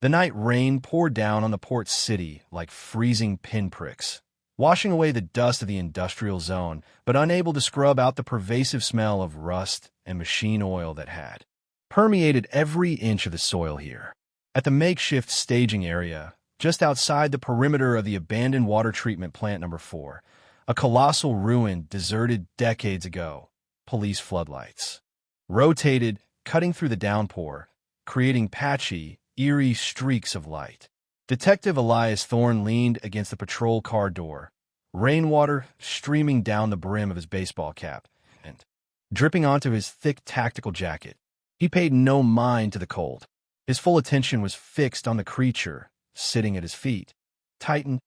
The night rain poured down on the port city like freezing pinpricks, washing away the dust of the industrial zone, but unable to scrub out the pervasive smell of rust and machine oil that had permeated every inch of the soil here. At the makeshift staging area, just outside the perimeter of the abandoned water treatment plant number 4, a colossal ruin deserted decades ago, police floodlights rotated, cutting through the downpour, creating patchy, eerie streaks of light. Detective Elias Thorne leaned against the patrol car door, rainwater streaming down the brim of his baseball cap and dripping onto his thick tactical jacket. He paid no mind to the cold. His full attention was fixed on the creature sitting at his feet. Titan,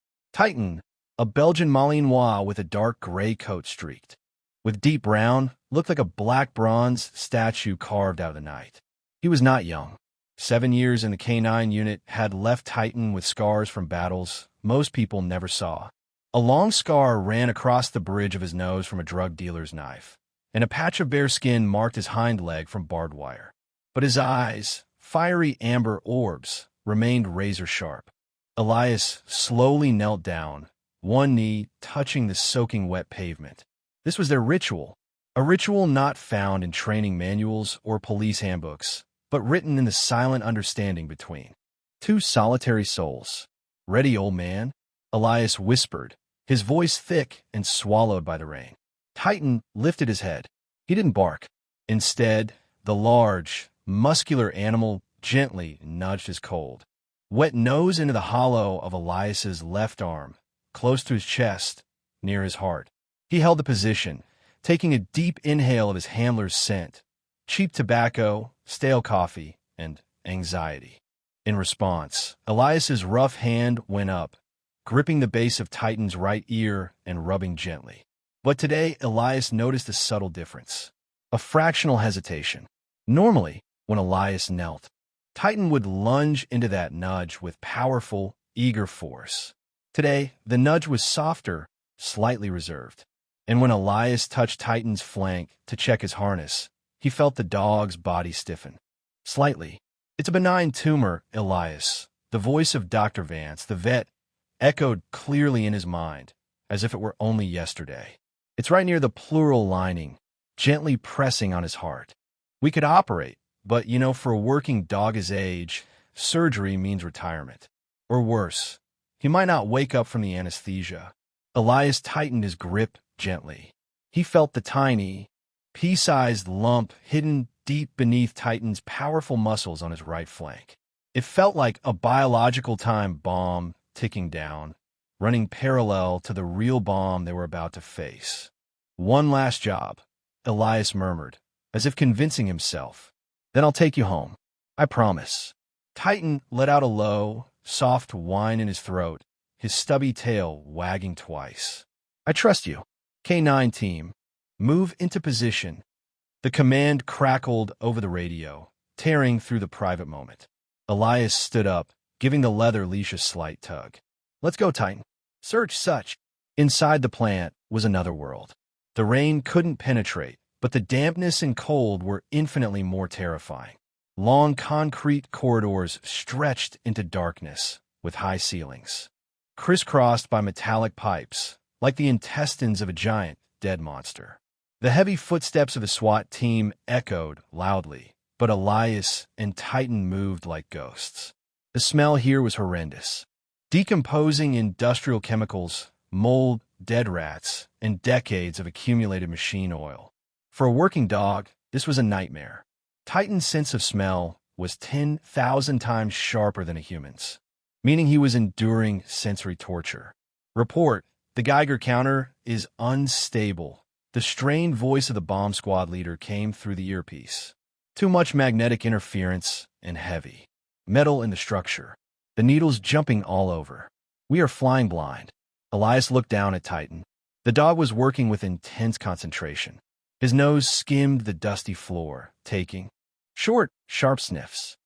a Belgian Malinois with a dark gray coat streaked with deep brown, looked like a black bronze statue carved out of the night. He was not young. 7 years in the K-9 unit had left Titan with scars from battles most people never saw. A long scar ran across the bridge of his nose from a drug dealer's knife, and a patch of bare skin marked his hind leg from barbed wire. But his eyes, fiery amber orbs, remained razor-sharp. Elias slowly knelt down, one knee touching the soaking wet pavement. This was their ritual, a ritual not found in training manuals or police handbooks, but written in the silent understanding between two solitary souls. "Ready, old man?" Elias whispered, his voice thick and swallowed by the rain. Titan lifted his head. He didn't bark. Instead, the large, muscular animal gently nudged his cold, wet nose into the hollow of Elias's left arm, close to his chest, near his heart. He held the position, taking a deep inhale of his handler's scent, cheap tobacco, stale coffee, and anxiety. In response, Elias's rough hand went up, gripping the base of Titan's right ear and rubbing gently. But today, Elias noticed a subtle difference, a fractional hesitation. Normally, when Elias knelt, Titan would lunge into that nudge with powerful, eager force. Today, the nudge was softer, slightly reserved. And when Elias touched Titan's flank to check his harness, he felt the dog's body stiffen. Slightly. "It's a benign tumor, Elias." The voice of Dr. Vance, the vet, echoed clearly in his mind, as if it were only yesterday. "It's right near the pleural lining, gently pressing on his heart. We could operate, but, for a working dog his age, surgery means retirement. Or worse, he might not wake up from the anesthesia." Elias tightened his grip gently. He felt the tiny, pea-sized lump hidden deep beneath Titan's powerful muscles on his right flank. It felt like a biological time bomb ticking down, running parallel to the real bomb they were about to face. "One last job," Elias murmured, as if convincing himself. "Then I'll take you home. I promise." Titan let out a low, soft whine in his throat, his stubby tail wagging twice. "I trust you. K-9 team, move into position." The command crackled over the radio, tearing through the private moment. Elias stood up, giving the leather leash a slight tug. "Let's go, Titan. Search such." Inside the plant was another world. The rain couldn't penetrate, but the dampness and cold were infinitely more terrifying. Long concrete corridors stretched into darkness, with high ceilings, crisscrossed by metallic pipes, like the intestines of a giant, dead monster. The heavy footsteps of the SWAT team echoed loudly, but Elias and Titan moved like ghosts. The smell here was horrendous. Decomposing industrial chemicals, mold, dead rats, and decades of accumulated machine oil. For a working dog, this was a nightmare. Titan's sense of smell was 10,000 times sharper than a human's, meaning he was enduring sensory torture. "Report, the Geiger counter is unstable." The strained voice of the bomb squad leader came through the earpiece. "Too much magnetic interference and heavy metal in the structure. The needles jumping all over. We are flying blind." Elias looked down at Titan. The dog was working with intense concentration. His nose skimmed the dusty floor, taking short, sharp sniffs.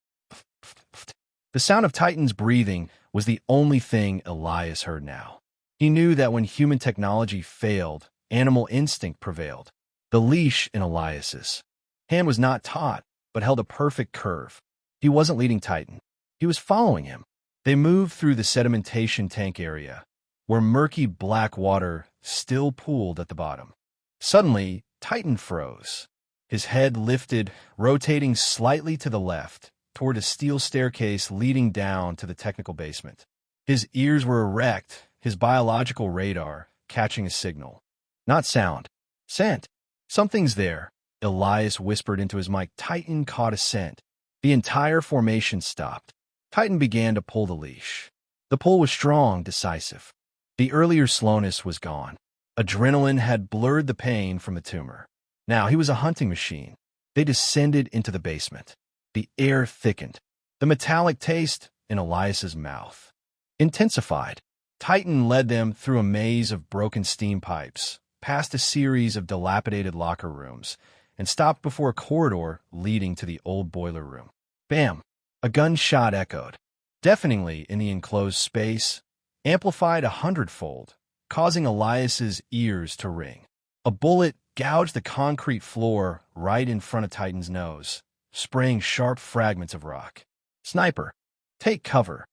The sound of Titan's breathing was the only thing Elias heard now. He knew that when human technology failed, animal instinct prevailed. The leash in Elias's hand was not taut, but held a perfect curve. He wasn't leading Titan. He was following him. They moved through the sedimentation tank area, where murky black water still pooled at the bottom. Suddenly, Titan froze. His head lifted, rotating slightly to the left, toward a steel staircase leading down to the technical basement. His ears were erect, his biological radar catching a signal. Not sound. Scent. Something's there, Elias whispered into his mic. Titan caught a scent. The entire formation stopped. Titan began to pull the leash. The pull was strong, decisive. The earlier slowness was gone. Adrenaline had blurred the pain from the tumor. Now he was a hunting machine. They descended into the basement. The air thickened. The metallic taste in Elias's mouth intensified. Titan led them through a maze of broken steam pipes, past a series of dilapidated locker rooms, and stopped before a corridor leading to the old boiler room. Bam! A gunshot echoed, deafeningly in the enclosed space, amplified 100-fold, causing Elias's ears to ring. A bullet gouged the concrete floor right in front of Titan's nose, spraying sharp fragments of rock. Sniper! Take cover!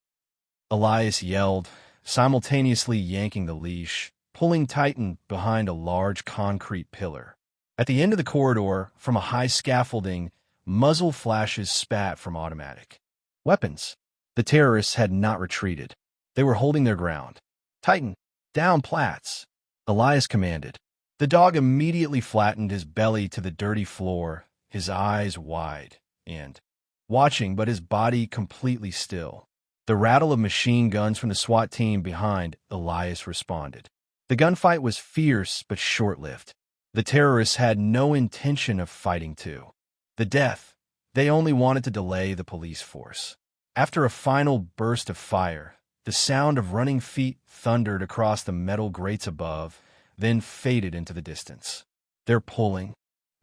Elias yelled, simultaneously yanking the leash, pulling Titan behind a large concrete pillar. At the end of the corridor, from a high scaffolding, muzzle flashes spat from automatic weapons. The terrorists had not retreated. They were holding their ground. Titan, down Platts, Elias commanded. The dog immediately flattened his belly to the dirty floor, his eyes wide and watching, but his body completely still. The rattle of machine guns from the SWAT team behind Elias responded. The gunfight was fierce but short-lived. The terrorists had no intention of fighting to the death. They only wanted to delay the police force. After a final burst of fire, the sound of running feet thundered across the metal grates above, then faded into the distance. They're pulling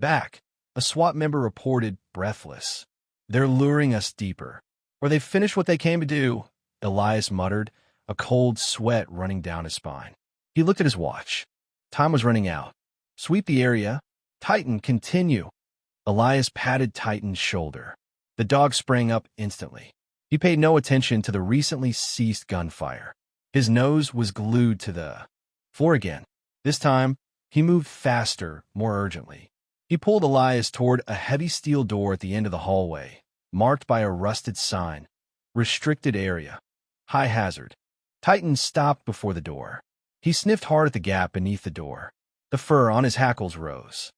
back, a SWAT member reported, breathless. They're luring us deeper. Or they've finished what they came to do, Elias muttered, a cold sweat running down his spine. He looked at his watch. Time was running out. Sweep the area. Titan, continue. Elias patted Titan's shoulder. The dog sprang up instantly. He paid no attention to the recently ceased gunfire. His nose was glued to the floor again. This time, he moved faster, more urgently. He pulled Elias toward a heavy steel door at the end of the hallway, marked by a rusted sign. Restricted area. High hazard. Titan stopped before the door. He sniffed hard at the gap beneath the door. The fur on his hackles rose.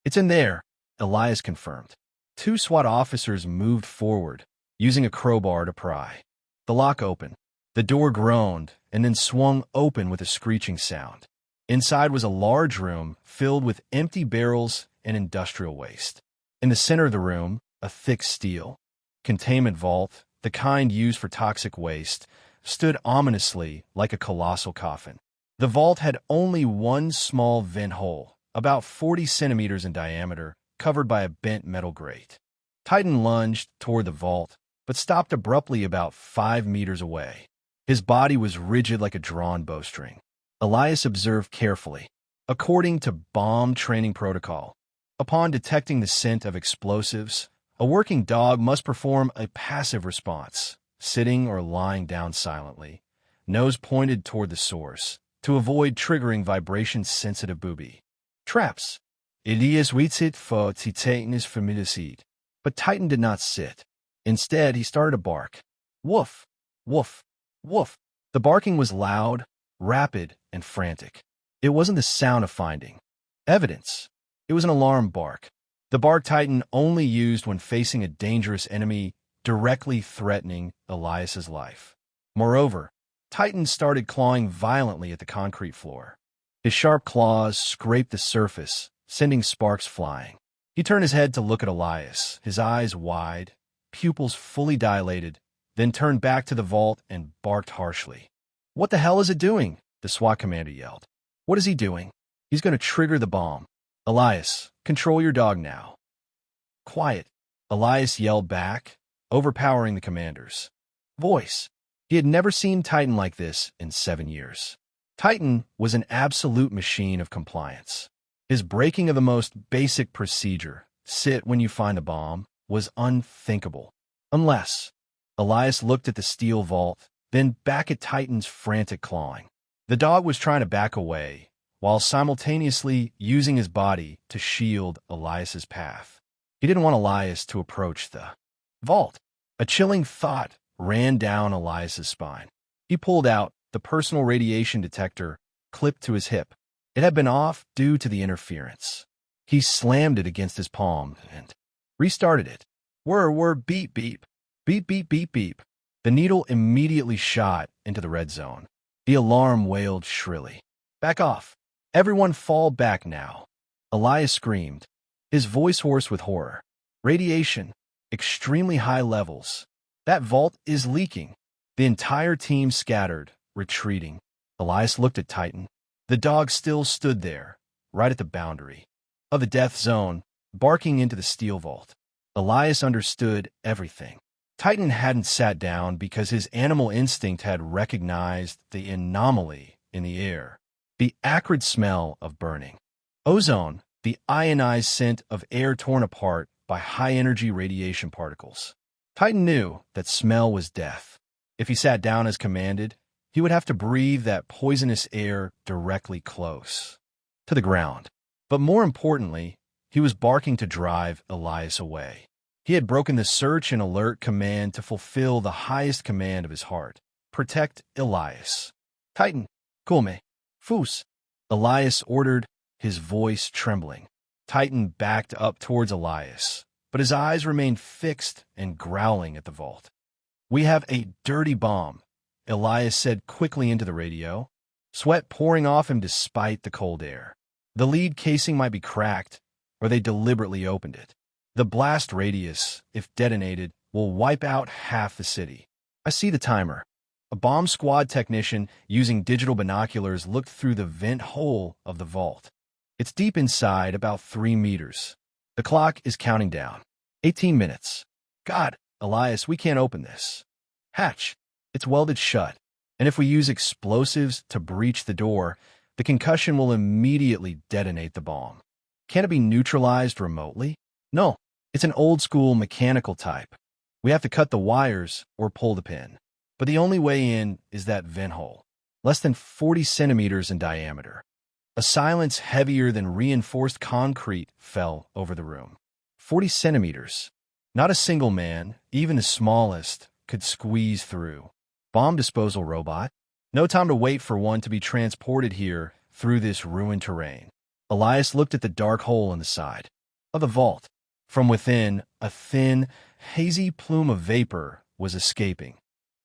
It's in there, Elias confirmed. Two SWAT officers moved forward, using a crowbar to pry. The lock opened. The door groaned and then swung open with a screeching sound. Inside was a large room filled with empty barrels and industrial waste. In the center of the room, a thick steel containment vault, the kind used for toxic waste, stood ominously like a colossal coffin. The vault had only one small vent hole, about 40 centimeters in diameter, covered by a bent metal grate. Titan lunged toward the vault, but stopped abruptly about 5 meters away. His body was rigid like a drawn bowstring. Elias observed carefully. According to bomb training protocol, upon detecting the scent of explosives, a working dog must perform a passive response, sitting or lying down silently, nose pointed toward the source, to avoid triggering vibration-sensitive booby traps. Elias waited for Titan's familicide. But Titan did not sit. Instead, he started to bark. Woof, woof, woof. The barking was loud, rapid, and frantic. It wasn't the sound of finding evidence. It was an alarm bark. The bark Titan only used when facing a dangerous enemy directly threatening Elias's life. Moreover, Titan started clawing violently at the concrete floor. His sharp claws scraped the surface, sending sparks flying. He turned his head to look at Elias, his eyes wide, pupils fully dilated, then turned back to the vault and barked harshly. "What the hell is it doing?" the SWAT commander yelled. "What is he doing? He's going to trigger the bomb. Elias, control your dog now." "Quiet," Elias yelled back, overpowering the commander's voice. He had never seen Titan like this in 7 years. Titan was an absolute machine of compliance. His breaking of the most basic procedure, sit when you find a bomb, was unthinkable. Unless Elias looked at the steel vault, then back at Titan's frantic clawing. The dog was trying to back away, while simultaneously using his body to shield Elias's path. He didn't want Elias to approach the vault. A chilling thought ran down Elias's spine. He pulled out the personal radiation detector clipped to his hip. It had been off due to the interference. He slammed it against his palm and restarted it. Whir, beep, beep. Beep, beep, beep, beep. The needle immediately shot into the red zone. The alarm wailed shrilly. Back off. Everyone fall back now. Elias screamed, his voice hoarse with horror. Radiation. Extremely high levels. That vault is leaking. The entire team scattered, retreating. Elias looked at Titan. The dog still stood there, right at the boundary of the death zone, barking into the steel vault. Elias understood everything. Titan hadn't sat down because his animal instinct had recognized the anomaly in the air. The acrid smell of burning ozone, the ionized scent of air torn apart by high-energy radiation particles. Titan knew that smell was death. If he sat down as commanded, he would have to breathe that poisonous air directly close to the ground. But more importantly, he was barking to drive Elias away. He had broken the search and alert command to fulfill the highest command of his heart. Protect Elias. Titan, come, fus. Elias ordered, his voice trembling. Titan backed up towards Elias, but his eyes remained fixed and growling at the vault. We have a dirty bomb, Elias said quickly into the radio, sweat pouring off him despite the cold air. The lead casing might be cracked, or they deliberately opened it. The blast radius, if detonated, will wipe out half the city. I see the timer. A bomb squad technician using digital binoculars looked through the vent hole of the vault. It's deep inside, about 3 meters. The clock is counting down. 18 minutes. God, Elias, we can't open this hatch. It's welded shut. And if we use explosives to breach the door, the concussion will immediately detonate the bomb. Can't it be neutralized remotely? No. It's an old-school mechanical type. We have to cut the wires or pull the pin. But the only way in is that vent hole, less than 40 centimeters in diameter. A silence heavier than reinforced concrete fell over the room. 40 centimeters. Not a single man, even the smallest, could squeeze through. Bomb disposal robot? No time to wait for one to be transported here through this ruined terrain. Elias looked at the dark hole in the side of the vault. From within, a thin, hazy plume of vapor was escaping,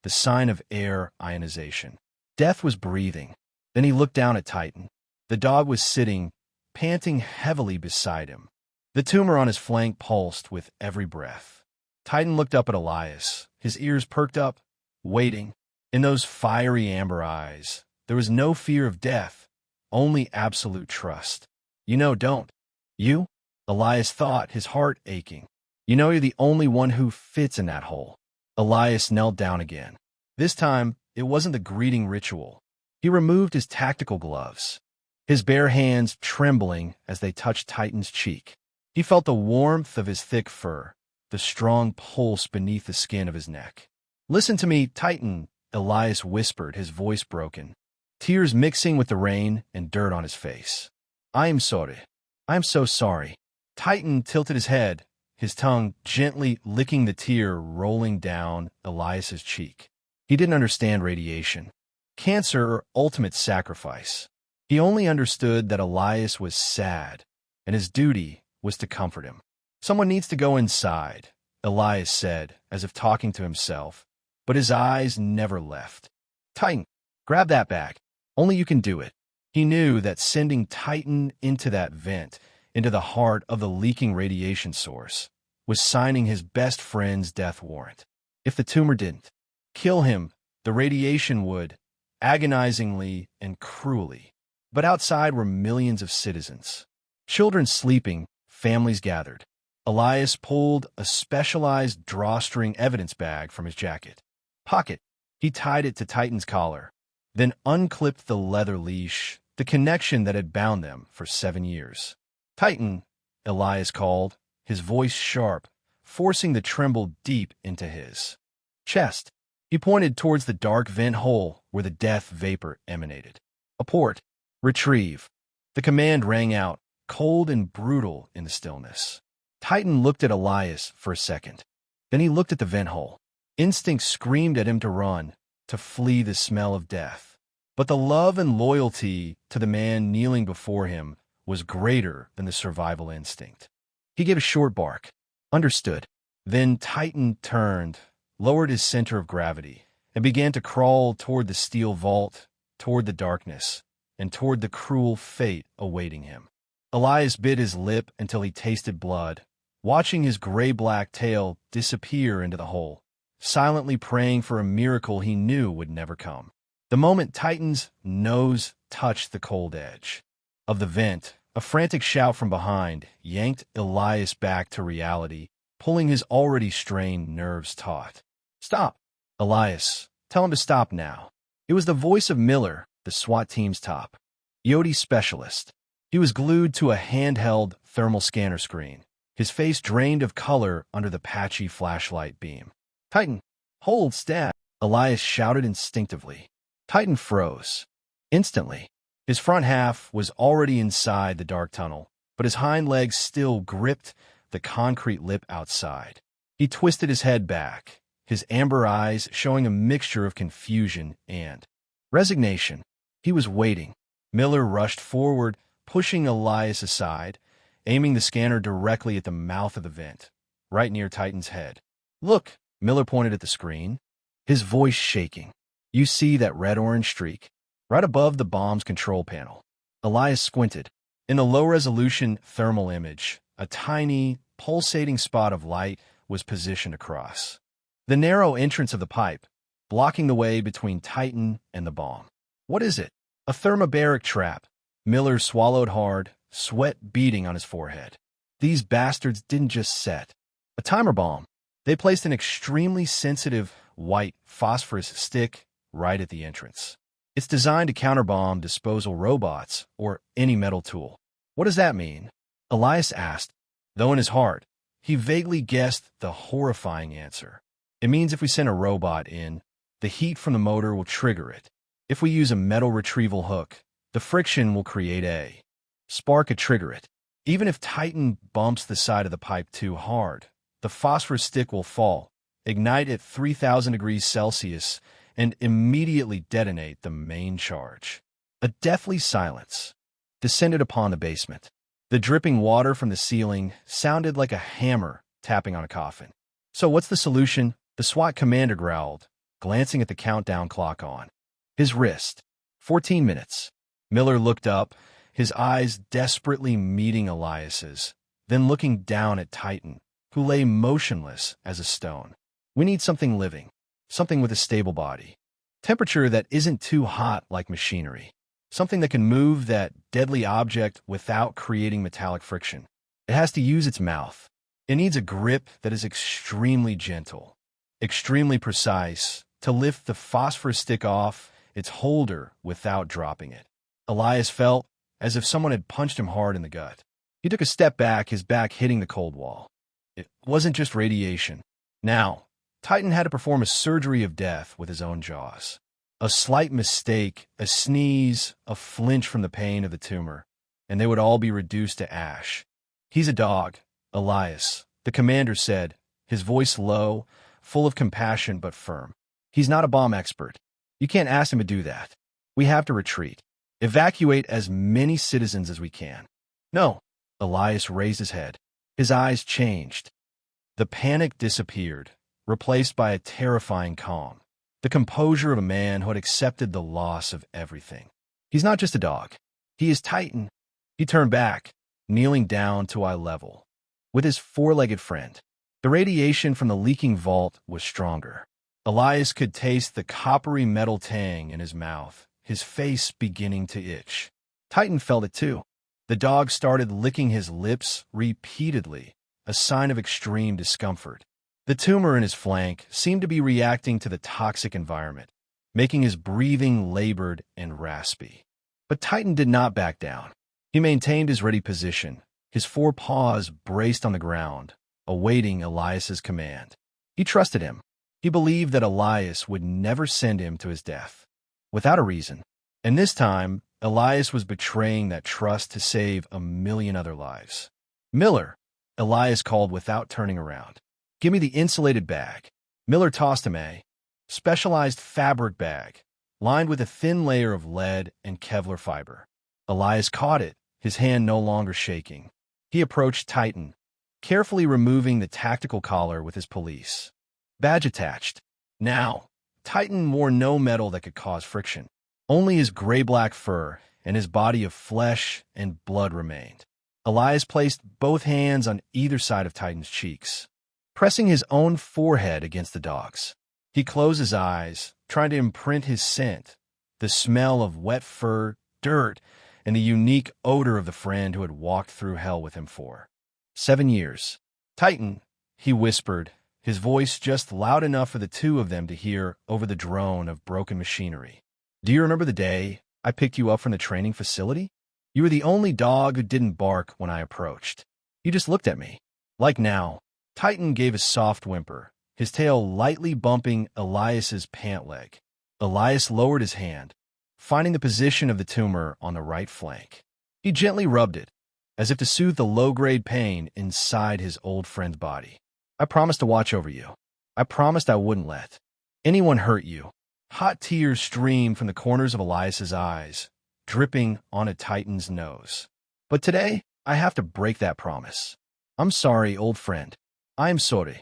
the sign of air ionization. Death was breathing. Then he looked down at Titan. The dog was sitting, panting heavily beside him. The tumor on his flank pulsed with every breath. Titan looked up at Elias, his ears perked up, waiting. In those fiery amber eyes, there was no fear of death, only absolute trust. You know, don't you? Elias thought, his heart aching. You know you're the only one who fits in that hole. Elias knelt down again. This time, it wasn't the greeting ritual. He removed his tactical gloves, his bare hands trembling as they touched Titan's cheek. He felt the warmth of his thick fur, the strong pulse beneath the skin of his neck. Listen to me, Titan, Elias whispered, his voice broken, tears mixing with the rain and dirt on his face. I am sorry. I am so sorry. Titan tilted his head, his tongue gently licking the tear rolling down Elias's cheek. He didn't understand radiation, cancer, or ultimate sacrifice. He only understood that Elias was sad, and his duty was to comfort him. Someone needs to go inside, Elias said, as if talking to himself, but his eyes never left. Titan, grab that bag. Only you can do it. He knew that sending Titan into that vent, into the heart of the leaking radiation source, was signing his best friend's death warrant. If the tumor didn't kill him, the radiation would, agonizingly and cruelly. But outside were millions of citizens. Children sleeping, families gathered. Elias pulled a specialized drawstring evidence bag from his jacket pocket. He tied it to Titan's collar, then unclipped the leather leash, the connection that had bound them for 7 years. Titan, Elias called, his voice sharp, forcing the tremble deep into his. Chest. He pointed towards the dark vent hole where the death vapor emanated. A port. Retrieve. The command rang out, cold and brutal in the stillness. Titan looked at Elias for a second. Then he looked at the vent hole. Instinct screamed at him to run, to flee the smell of death. But the love and loyalty to the man kneeling before him was greater than the survival instinct. He gave a short bark. Understood. Then Titan turned, lowered his center of gravity, and began to crawl toward the steel vault, toward the darkness, and toward the cruel fate awaiting him. Elias bit his lip until he tasted blood, watching his gray-black tail disappear into the hole, silently praying for a miracle he knew would never come. The moment Titan's nose touched the cold edge of the vent, a frantic shout from behind yanked Elias back to reality, pulling his already strained nerves taut. "Stop! Elias, tell him to stop now." It was the voice of Miller, the SWAT team's top Yodi specialist. He was glued to a handheld thermal scanner screen, his face drained of color under the patchy flashlight beam. "Titan, hold stat!" Elias shouted instinctively. Titan froze. Instantly. His front half was already inside the dark tunnel, but his hind legs still gripped the concrete lip outside. He twisted his head back, his amber eyes showing a mixture of confusion and resignation. He was waiting. Miller rushed forward, pushing Elias aside, aiming the scanner directly at the mouth of the vent, right near Titan's head. "Look," Miller pointed at the screen, his voice shaking. "You see that red-orange streak? Right above the bomb's control panel." Elias squinted. In the low-resolution thermal image, a tiny, pulsating spot of light was positioned across the narrow entrance of the pipe, blocking the way between Titan and the bomb. "What is it?" "A thermobaric trap." Miller swallowed hard, sweat beading on his forehead. "These bastards didn't just set a timer bomb. They placed an extremely sensitive white phosphorus stick right at the entrance. It's designed to counterbomb disposal robots or any metal tool." "What does that mean?" Elias asked, though in his heart, he vaguely guessed the horrifying answer. "It means if we send a robot in, the heat from the motor will trigger it. If we use a metal retrieval hook, the friction will create a spark to trigger it. Even if Titan bumps the side of the pipe too hard, the phosphorus stick will fall, ignite at 3,000 degrees Celsius, and immediately detonate the main charge." A deathly silence descended upon the basement. The dripping water from the ceiling sounded like a hammer tapping on a coffin. "So what's the solution?" the SWAT commander growled, glancing at the countdown clock on his wrist. 14 minutes. Miller looked up, his eyes desperately meeting Elias's, then looking down at Titan, who lay motionless as a stone. "We need something living, something with a stable body. Temperature that isn't too hot like machinery. Something that can move that deadly object without creating metallic friction. It has to use its mouth. It needs a grip that is extremely gentle, extremely precise, to lift the phosphorus stick off its holder without dropping it." Elias felt as if someone had punched him hard in the gut. He took a step back, his back hitting the cold wall. It wasn't just radiation. Now, Titan had to perform a surgery of death with his own jaws. A slight mistake, a sneeze, a flinch from the pain of the tumor, and they would all be reduced to ash. "He's a dog, Elias," the commander said, his voice low, full of compassion but firm. "He's not a bomb expert. You can't ask him to do that. We have to retreat. Evacuate as many citizens as we can." "No." Elias raised his head. His eyes changed. The panic disappeared, replaced by a terrifying calm, the composure of a man who had accepted the loss of everything. "He's not just a dog. He is Titan." He turned back, kneeling down to eye level with his four-legged friend. The radiation from the leaking vault was stronger. Elias could taste the coppery metal tang in his mouth, his face beginning to itch. Titan felt it too. The dog started licking his lips repeatedly, a sign of extreme discomfort. The tumor in his flank seemed to be reacting to the toxic environment, making his breathing labored and raspy. But Titan did not back down. He maintained his ready position, his four paws braced on the ground, awaiting Elias's command. He trusted him. He believed that Elias would never send him to his death, without a reason. And this time, Elias was betraying that trust to save a million other lives. "Miller," Elias called without turning around. "Give me the insulated bag." Miller tossed him a specialized fabric bag, lined with a thin layer of lead and Kevlar fiber. Elias caught it, his hand no longer shaking. He approached Titan, carefully removing the tactical collar with his police badge attached. Now, Titan wore no metal that could cause friction. Only his gray-black fur and his body of flesh and blood remained. Elias placed both hands on either side of Titan's cheeks, pressing his own forehead against the dog's. He closed his eyes, trying to imprint his scent, the smell of wet fur, dirt, and the unique odor of the friend who had walked through hell with him for 7 years. "Titan," he whispered, his voice just loud enough for the two of them to hear over the drone of broken machinery. "Do you remember the day I picked you up from the training facility? You were the only dog who didn't bark when I approached. You just looked at me. Like now." Titan gave a soft whimper, his tail lightly bumping Elias's pant leg. Elias lowered his hand, finding the position of the tumor on the right flank. He gently rubbed it, as if to soothe the low-grade pain inside his old friend's body. "I promised to watch over you. I promised I wouldn't let anyone hurt you." Hot tears streamed from the corners of Elias's eyes, dripping onto Titan's nose. "But today, I have to break that promise. I'm sorry, old friend. I am sorry."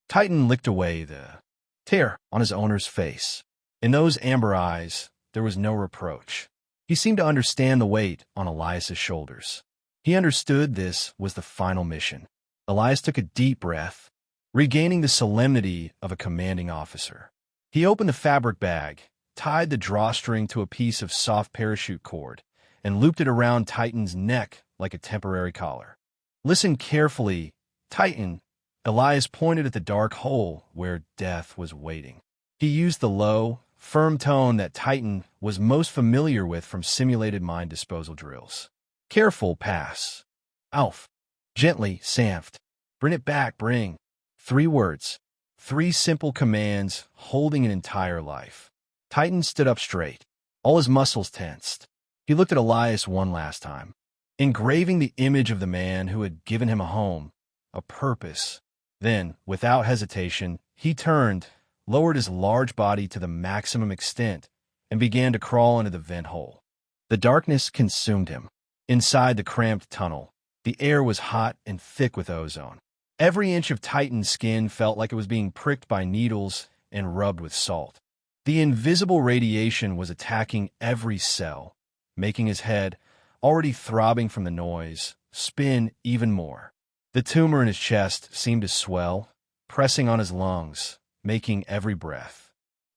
Titan licked away the tear on his owner's face. In those amber eyes, there was no reproach. He seemed to understand the weight on Elias's shoulders. He understood this was the final mission. Elias took a deep breath, regaining the solemnity of a commanding officer. He opened the fabric bag, tied the drawstring to a piece of soft parachute cord, and looped it around Titan's neck like a temporary collar. "Listen carefully, Titan." Elias pointed at the dark hole where death was waiting. He used the low, firm tone that Titan was most familiar with from simulated mine disposal drills. "Careful, pass. Alf. Gently, sanft. Bring it back, bring." 3 words. 3 simple commands holding an entire life. Titan stood up straight, all his muscles tensed. He looked at Elias one last time, engraving the image of the man who had given him a home, a purpose. Then, without hesitation, he turned, lowered his large body to the maximum extent, and began to crawl into the vent hole. The darkness consumed him. Inside the cramped tunnel, the air was hot and thick with ozone. Every inch of Titan's skin felt like it was being pricked by needles and rubbed with salt. The invisible radiation was attacking every cell, making his head, already throbbing from the noise, spin even more. The tumor in his chest seemed to swell, pressing on his lungs, making every breath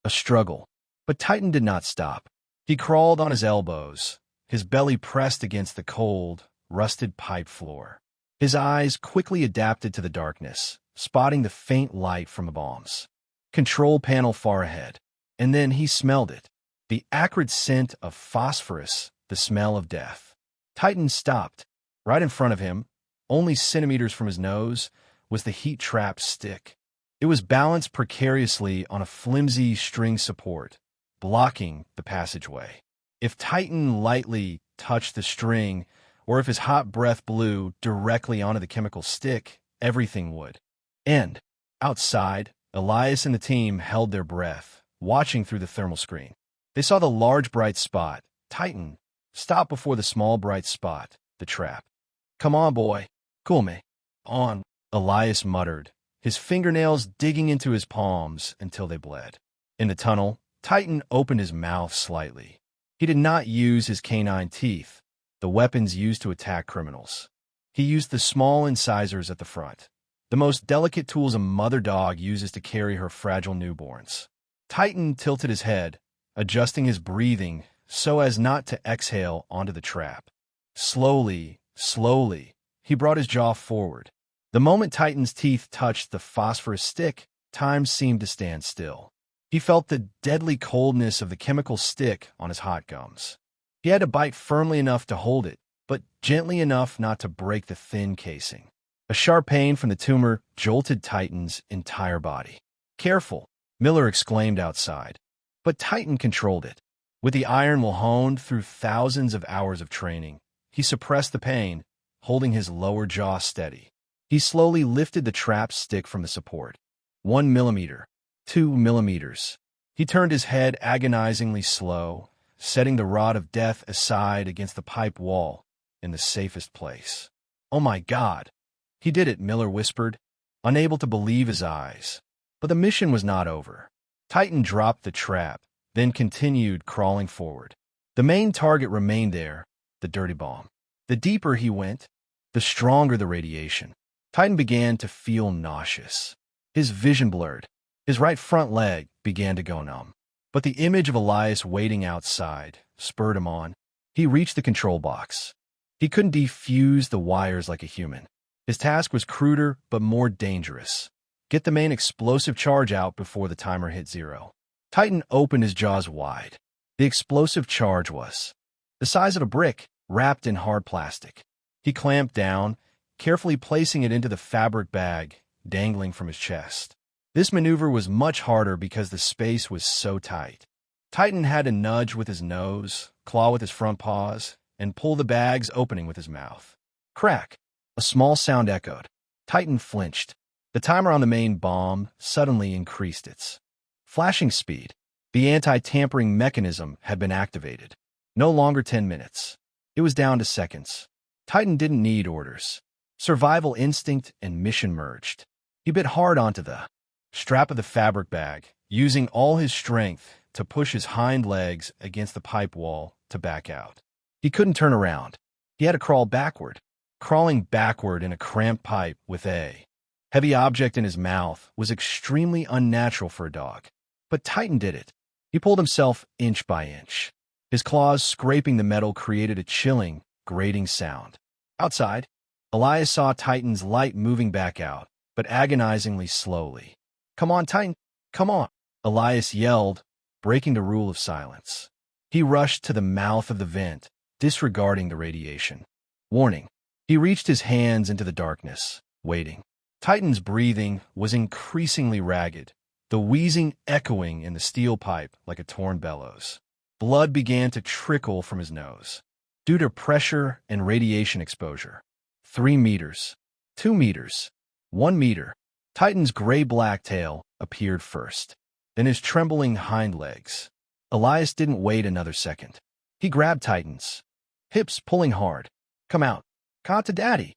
a struggle. But Titan did not stop. He crawled on his elbows, his belly pressed against the cold, rusted pipe floor. His eyes quickly adapted to the darkness, spotting the faint light from the bombs. Control panel far ahead. And then he smelled it. The acrid scent of phosphorus, the smell of death. Titan stopped. Right in front of him, only centimeters from his nose, was the heat-trapped stick. It was balanced precariously on a flimsy string support, blocking the passageway. If Titan lightly touched the string, or if his hot breath blew directly onto the chemical stick, everything would end. Outside, Elias and the team held their breath, watching through the thermal screen. They saw the large bright spot. Titan stopped before the small bright spot, the trap. "Come on, boy. Cool me. On," Elias muttered, his fingernails digging into his palms until they bled. In the tunnel, Titan opened his mouth slightly. He did not use his canine teeth, the weapons used to attack criminals. He used the small incisors at the front, the most delicate tools a mother dog uses to carry her fragile newborns. Titan tilted his head, adjusting his breathing so as not to exhale onto the trap. Slowly, he brought his jaw forward. The moment Titan's teeth touched the phosphorus stick, time seemed to stand still. He felt the deadly coldness of the chemical stick on his hot gums. He had to bite firmly enough to hold it, but gently enough not to break the thin casing. A sharp pain from the tumor jolted Titan's entire body. "Careful." Miller exclaimed outside. But Titan controlled it. With the iron will honed through thousands of hours of training, he suppressed the pain, holding his lower jaw steady. He slowly lifted the trap stick from the support. 1 millimeter, 2 millimeters. He turned his head agonizingly slow, setting the rod of death aside against the pipe wall in the safest place. "Oh my God!" "He did it," Miller whispered, unable to believe his eyes. But the mission was not over. Titan dropped the trap, then continued crawling forward. The main target remained there, the dirty bomb. The deeper he went, the stronger the radiation. Titan began to feel nauseous. His vision blurred. His right front leg began to go numb. But the image of Elias waiting outside spurred him on. He reached the control box. He couldn't defuse the wires like a human. His task was cruder but more dangerous. Get the main explosive charge out before the timer hit 0. Titan opened his jaws wide. The explosive charge was the size of a brick, wrapped in hard plastic. He clamped down, carefully placing it into the fabric bag dangling from his chest. This maneuver was much harder because the space was so tight. Titan had to nudge with his nose, claw with his front paws, and pull the bag's opening with his mouth. Crack! A small sound echoed. Titan flinched. The timer on the main bomb suddenly increased its flashing speed. The anti-tampering mechanism had been activated. No longer 10 minutes. It was down to seconds. Titan didn't need orders. Survival instinct and mission merged. He bit hard onto the strap of the fabric bag, using all his strength to push his hind legs against the pipe wall to back out. He couldn't turn around. He had to crawl backward. Crawling backward in a cramped pipe with a heavy object in his mouth was extremely unnatural for a dog. But Titan did it. He pulled himself inch by inch. His claws scraping the metal created a chilling, grating sound. Outside, Elias saw Titan's light moving back out, but agonizingly slowly. "Come on, Titan! Come on!" Elias yelled, breaking the rule of silence. He rushed to the mouth of the vent, disregarding the radiation. Warning. He reached his hands into the darkness, waiting. Titan's breathing was increasingly ragged, the wheezing echoing in the steel pipe like a torn bellows. Blood began to trickle from his nose, due to pressure and radiation exposure. 3 meters, 2 meters, 1 meter. Titan's gray-black tail appeared first, then his trembling hind legs. Elias didn't wait another second. He grabbed Titan's hips, pulling hard. "Come out. Come out to Daddy."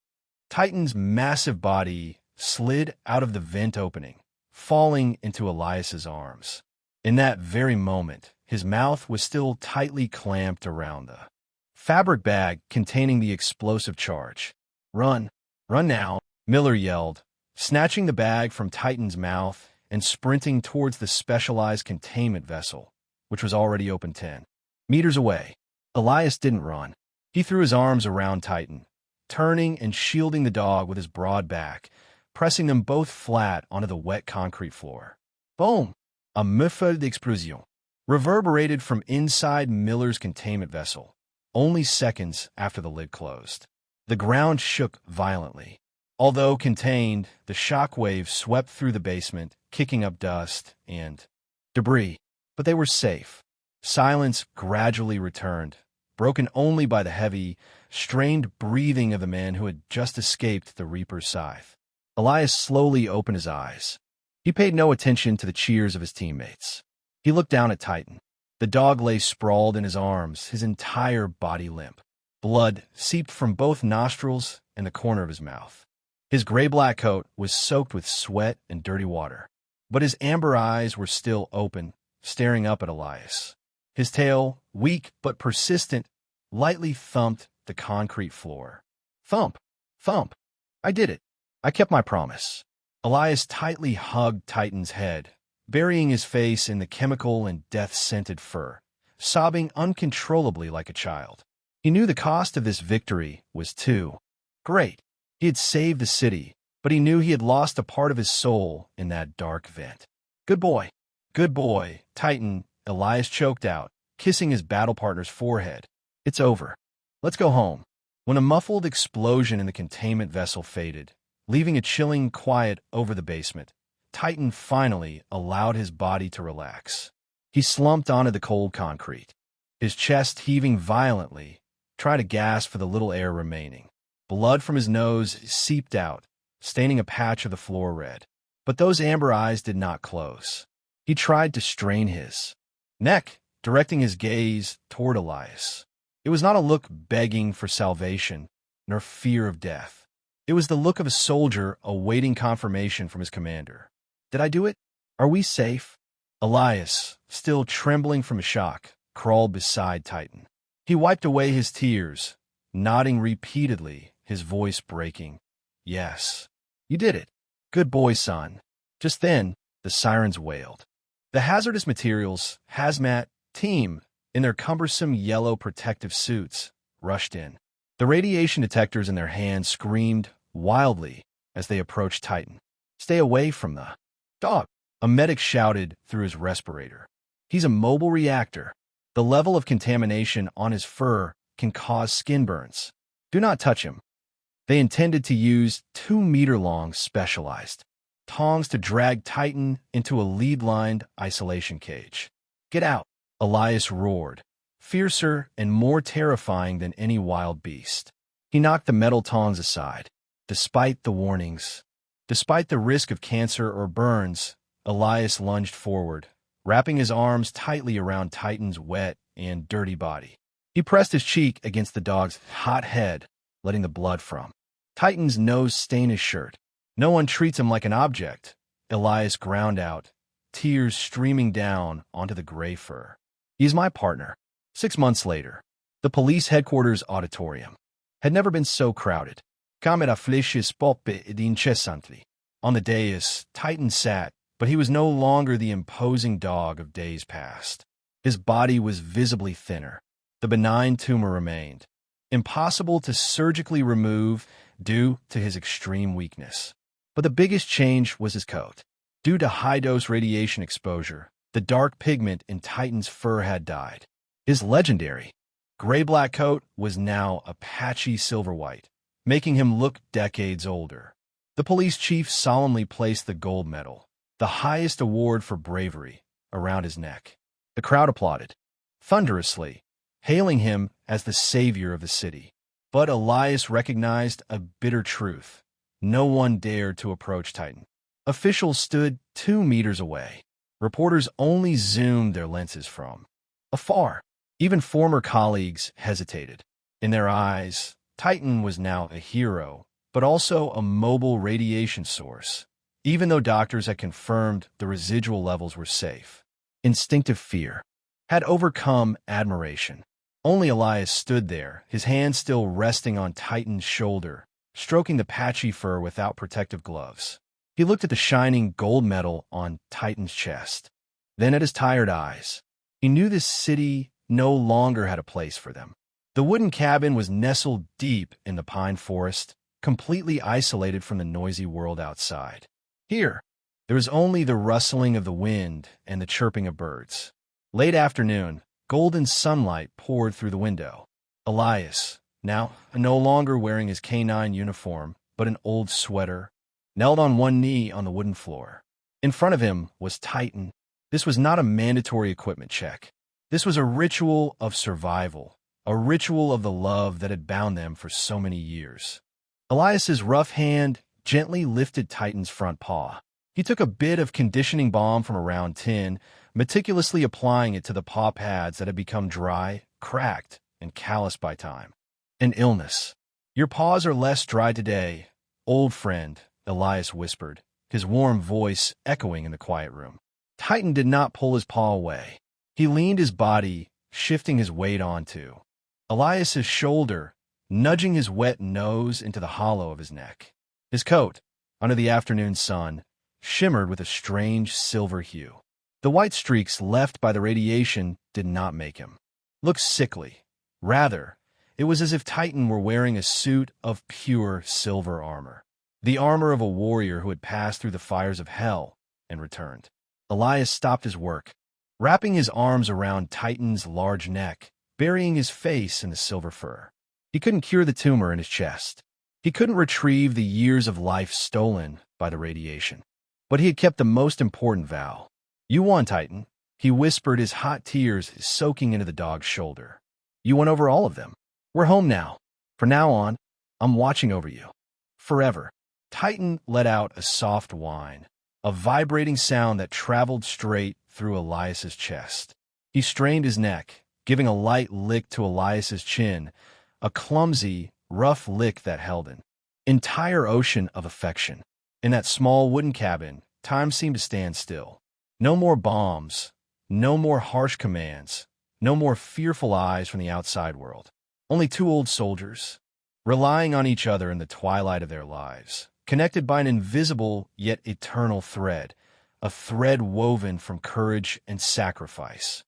Titan's massive body slid out of the vent opening, falling into Elias's arms. In that very moment, his mouth was still tightly clamped around the fabric bag containing the explosive charge. "Run! Run now!" Miller yelled, snatching the bag from Titan's mouth and sprinting towards the specialized containment vessel, which was already open 10 meters away. Elias didn't run. He threw his arms around Titan, turning and shielding the dog with his broad back, pressing them both flat onto the wet concrete floor. Boom! A muffle d'explosion reverberated from inside Miller's containment vessel, only seconds after the lid closed. The ground shook violently. Although contained, the shock wave swept through the basement, kicking up dust and debris. But they were safe. Silence gradually returned, broken only by the heavy, strained breathing of the man who had just escaped the Reaper's scythe. Elias slowly opened his eyes. He paid no attention to the cheers of his teammates. He looked down at Titan. The dog lay sprawled in his arms, his entire body limp. Blood seeped from both nostrils and the corner of his mouth. His gray-black coat was soaked with sweat and dirty water, but his amber eyes were still open, staring up at Elias. His tail, weak but persistent, lightly thumped the concrete floor. Thump! Thump! I did it. I kept my promise. Elias tightly hugged Titan's head, burying his face in the chemical and death-scented fur, sobbing uncontrollably like a child. He knew the cost of this victory was too great. He had saved the city, but he knew he had lost a part of his soul in that dark vent. Good boy, Titan, Elias choked out, kissing his battle partner's forehead. It's over. Let's go home. When a muffled explosion in the containment vessel faded, leaving a chilling quiet over the basement, Titan finally allowed his body to relax. He slumped onto the cold concrete, his chest heaving violently, trying to gasp for the little air remaining. Blood from his nose seeped out, staining a patch of the floor red. But those amber eyes did not close. He tried to strain his neck, directing his gaze toward Elias. It was not a look begging for salvation, nor fear of death. It was the look of a soldier awaiting confirmation from his commander. Did I do it? Are we safe? Elias, still trembling from shock, crawled beside Titan. He wiped away his tears, nodding repeatedly, his voice breaking. Yes, you did it. Good boy, son. Just then, the sirens wailed. The hazardous materials hazmat team, in their cumbersome yellow protective suits, rushed in. The radiation detectors in their hands screamed wildly as they approached Titan. Stay away from the dog, a medic shouted through his respirator. He's a mobile reactor. The level of contamination on his fur can cause skin burns. Do not touch him. They intended to use 2-meter-long specialized tongs to drag Titan into a lead-lined isolation cage. Get out, Elias roared, fiercer and more terrifying than any wild beast. He knocked the metal tongs aside. Despite the warnings, despite the risk of cancer or burns, Elias lunged forward, wrapping his arms tightly around Titan's wet and dirty body. He pressed his cheek against the dog's hot head, letting the blood from Titan's nose stain his shirt. No one treats him like an object, Elias ground out, tears streaming down onto the gray fur. He's my partner. 6 months later, the police headquarters auditorium had never been so crowded. Camera flashes poppe ed incessanti. On the dais, Titan sat, but he was no longer the imposing dog of days past. His body was visibly thinner. The benign tumor remained, impossible to surgically remove due to his extreme weakness. But the biggest change was his coat. Due to high-dose radiation exposure, the dark pigment in Titan's fur had died. His legendary gray-black coat was now a patchy silver-white, making him look decades older. The police chief solemnly placed the gold medal, the highest award for bravery, around his neck. The crowd applauded, thunderously, hailing him as the savior of the city. But Elias recognized a bitter truth. No one dared to approach Titan. Officials stood 2 meters away. Reporters only zoomed their lenses from afar. Even former colleagues hesitated. In their eyes, Titan was now a hero, but also a mobile radiation source, even though doctors had confirmed the residual levels were safe. Instinctive fear had overcome admiration. Only Elias stood there, his hand still resting on Titan's shoulder, stroking the patchy fur without protective gloves. He looked at the shining gold medal on Titan's chest, then at his tired eyes. He knew this city no longer had a place for them. The wooden cabin was nestled deep in the pine forest, completely isolated from the noisy world outside. Here, there was only the rustling of the wind and the chirping of birds. Late afternoon, golden sunlight poured through the window. Elias, now no longer wearing his canine uniform, but an old sweater, knelt on one knee on the wooden floor. In front of him was Titan. This was not a mandatory equipment check. This was a ritual of survival, a ritual of the love that had bound them for so many years. Elias's rough hand gently lifted Titan's front paw. He took a bit of conditioning balm from a round tin, meticulously applying it to the paw pads that had become dry, cracked, and calloused by time. An illness. Your paws are less dry today, old friend, Elias whispered, his warm voice echoing in the quiet room. Titan did not pull his paw away. He leaned his body, shifting his weight onto Elias's shoulder, nudging his wet nose into the hollow of his neck. His coat, under the afternoon sun, shimmered with a strange silver hue. The white streaks left by the radiation did not make him look sickly. Rather, it was as if Titan were wearing a suit of pure silver armor, the armor of a warrior who had passed through the fires of hell and returned. Elias stopped his work, wrapping his arms around Titan's large neck, burying his face in the silver fur. He couldn't cure the tumor in his chest. He couldn't retrieve the years of life stolen by the radiation. But he had kept the most important vow. "You won, Titan," he whispered, his hot tears soaking into the dog's shoulder. "You won over all of them. We're home now. From now on, I'm watching over you. Forever." Titan let out a soft whine, a vibrating sound that traveled straight through Elias's chest. He strained his neck, giving a light lick to Elias's chin, a clumsy, rough lick that held an entire ocean of affection. In that small wooden cabin, time seemed to stand still. No more bombs, no more harsh commands, no more fearful eyes from the outside world. Only two old soldiers, relying on each other in the twilight of their lives, connected by an invisible yet eternal thread, a thread woven from courage and sacrifice.